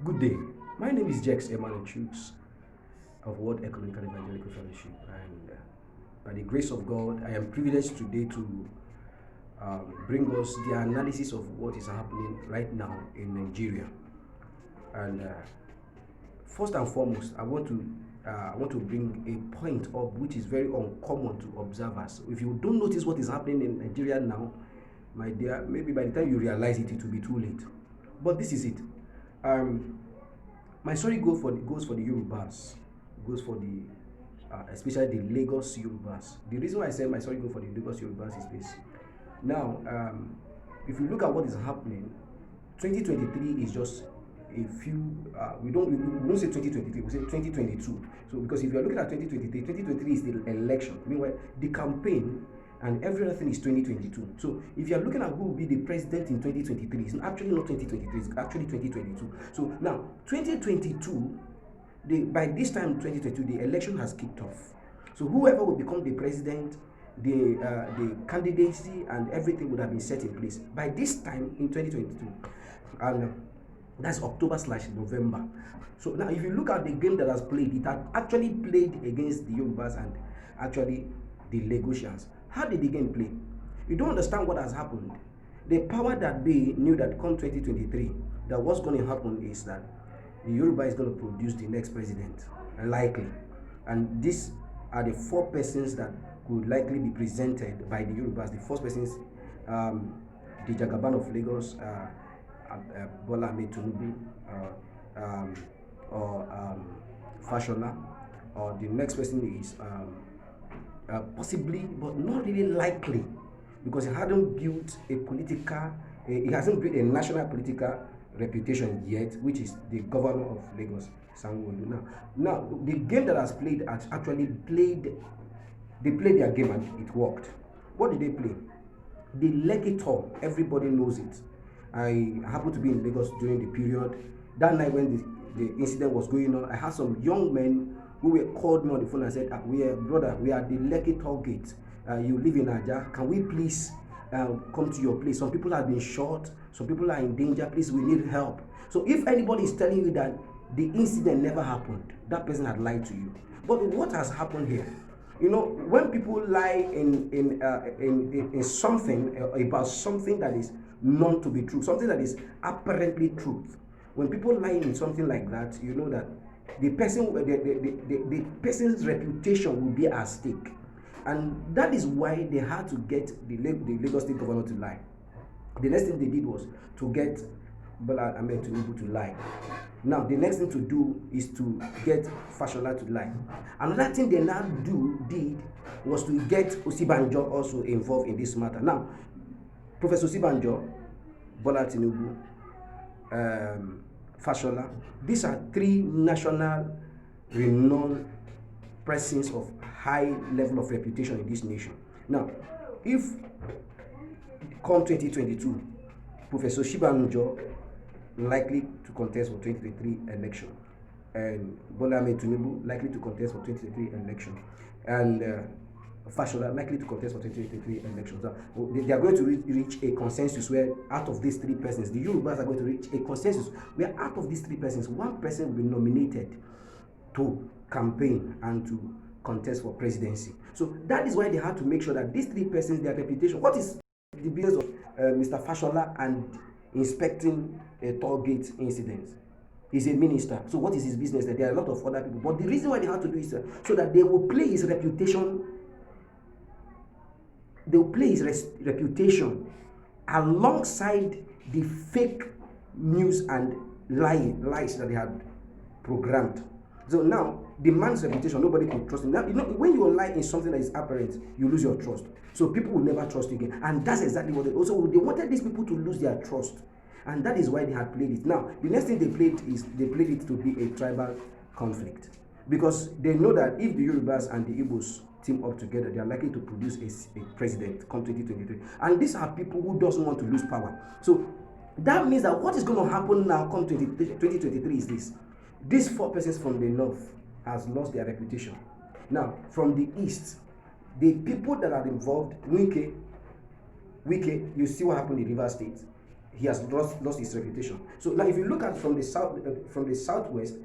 Good day. My name is Jex Emmanuel Chooks of World Ecumenical Evangelical Fellowship, and by the grace of God, I am privileged today to bring us the analysis of what is happening right now in Nigeria. And first and foremost, I want to bring a point up which is very uncommon to observers. If you don't notice what is happening in Nigeria now, my dear, maybe by the time you realize it, it will be too late. But this is it. Um, my story goes for the Yorubas, goes for the especially the Lagos Yorubas. The reason why I say my story goes for the Lagos Yorubas is this. Now, if you look at what is happening, 2023 is just a few. We won't say 2023. We say 2022. So because if you are looking at 2023, 2023 is the election. Meanwhile, the campaign and every other thing is 2022. So if you are looking at who will be the president in 2023, it's actually not 2023, it's actually 2022. So now 2022, by this time 2022, the election has kicked off. So whoever will become the president, the candidacy and everything would have been set in place by this time in 2022, and that's October/November. So now, if you look at the game that has played, it had actually played against the Yorubas and actually the Lagosians. How did the game play? You don't understand what has happened. The power that be knew that come 2023, that what's going to happen is that the Yoruba is going to produce the next president, likely. And these are the four persons that could likely be presented by the Yorubas. The first persons, the Jagaban of Lagos, Bola Ahmed Tinubu, or Fashola, or the next person is possibly, but not really likely, because he hasn't built he hasn't built a national political reputation yet, which is the governor of Lagos, Sanwo-Olu. Now, the game that has played has actually played. They played their game and it worked. What did they play? The Lekki tour. Everybody knows it. I happened to be in Lagos during the period. That night when the incident was going on, I had some young men who were called me on the phone and said, we are at the Lekki toll gate. You live in Aja. Can we please come to your place? Some people have been shot. Some people are in danger. Please, we need help. So if anybody is telling you that the incident never happened, that person had lied to you. But what has happened here? You know, when people lie in something about something that is known to be true, something that is apparently truth, when people lie in something like that, you know that the person's reputation will be at stake, and that is why they had to get the Lagos State governor to lie. The next thing they did was to get Bola Ahmed Tinubu to lie. Now, the next thing to do is to get Fashola to lie. Another thing they now did was to get Osibanjo also involved in this matter. Now, Professor Osibanjo, Bola Tinubu, Fashola, these are three national renowned persons of high level of reputation in this nation. Now, if come 2022, Professor Osibanjo likely to contest for 2023 election, and Bola Ahmed Tinubu likely to contest for 2023 election, and Fashola likely to contest for 2023 elections. They are going to reach a consensus where out of these three persons, the Yorubas are going to reach a consensus where out of these three persons, one person will be nominated to campaign and to contest for presidency. So that is why they had to make sure that these three persons, their reputation. What is the business of Mr. Fashola and inspecting a toll gate incident? He's a minister, so what is his business? There are a lot of other people, but the reason why they have to do is so that they will play his reputation. They will play his reputation alongside the fake news and lies that they had programmed. So now, the man's reputation, nobody could trust him. Now, you know, when you lie in something that is apparent, you lose your trust. So people will never trust you again. And that's exactly what they also, they wanted these people to lose their trust. And that is why they had played it. Now, the next thing they played it to be a tribal conflict. Because they know that if the Yorubas and the Igbos team up together, they are likely to produce a president come 2023. And these are people who doesn't want to lose power. So that means that what is going to happen now come 2023 is this. These four persons from the north has lost their reputation. Now, from the east, the people that are involved, Wike, you see what happened in Rivers State. he has lost his reputation. So now, if you look at from the southwest,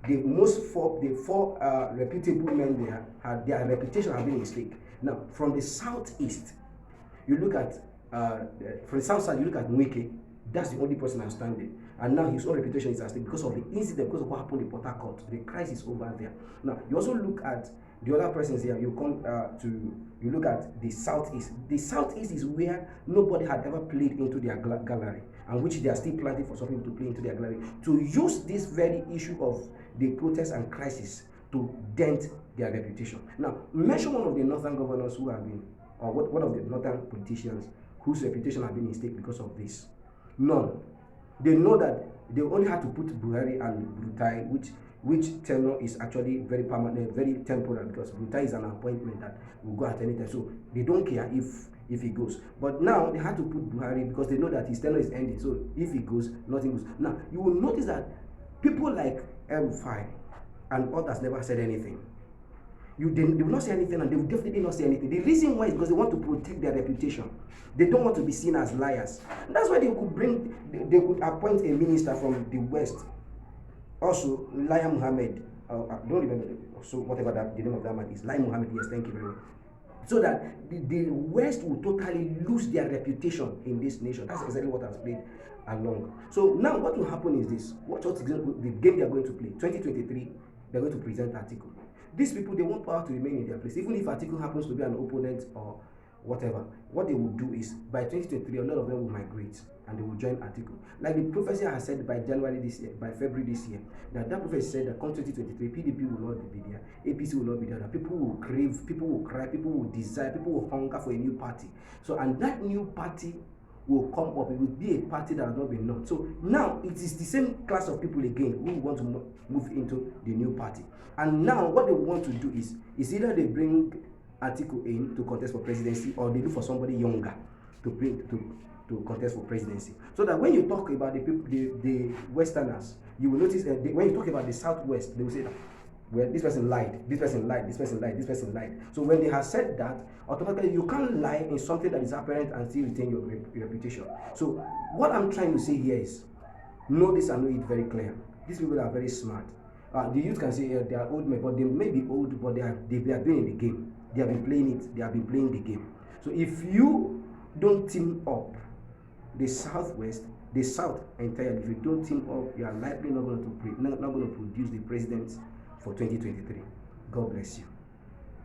the four reputable men there had their reputation have been in stake. Now, from the southeast, you look at from the south side, you look at Nweke. That's the only person outstanding, and now his own reputation is at stake because of the incident, because of what happened in Port Harcourt. The crisis over there. Now, you also look at the other persons here. You come you look at the southeast. The southeast is where nobody had ever played into their gallery, and which they are still planning for some people to play into their gallery, to use this very issue of the protest and crisis to dent their reputation. Now, mention one of the northern governors who have been, or one of the northern politicians whose reputation have been in stake because of this. None. They know that they only had to put Buhari and Brutai, which tenure is actually very permanent, very temporary, because Brutai is an appointment that will go at any time. So they don't care if he goes. But now they had to put Buhari because they know that his tenure is ending. So if he goes, nothing goes. Now you will notice that people like El-Rufai and others never said anything. They will not say anything, and they will definitely not say anything. The reason why is because they want to protect their reputation. They don't want to be seen as liars. And that's why they could appoint a minister from the West. Also, Lai Mohammed, I don't remember, so whatever the name of that man is. Lai Mohammed, yes, thank you very much. So that the West will totally lose their reputation in this nation. That's exactly what has played along. So now what will happen is this. Watch what the game they are going to play. 2023, they're going to present Atiku. These people, they want power to remain in their place. Even if Atiku happens to be an opponent or whatever, what they will do is, by 2023, a lot of them will migrate and they will join Atiku. Like the prophecy has said by January this year, by February this year, that prophecy said that come 2023, PDP will not be there, APC will not be there, that people will crave, people will cry, people will desire, people will hunger for a new party. So, and that new party will come up. It will be a party that has not been known. So now it is the same class of people again who want to move into the new party. And now what they want to do is either they bring Atiku in to contest for presidency, or they look for somebody younger to contest for presidency. So that when you talk about the people, the Westerners, you will notice that when you talk about the Southwest, they will say, well, this person lied, this person lied, this person lied, this person lied. So when they have said that, automatically you can't lie in something that is apparent and still retain your reputation. So what I'm trying to say here is, know this and know it very clear. These people are very smart. The youth can say they are old men, but they may be old, but they have been in the game. They have been playing it. They have been playing the game. So if you don't team up, the Southwest, the South entirely, if you don't team up, you are likely not going to produce the president for 2023. God bless you.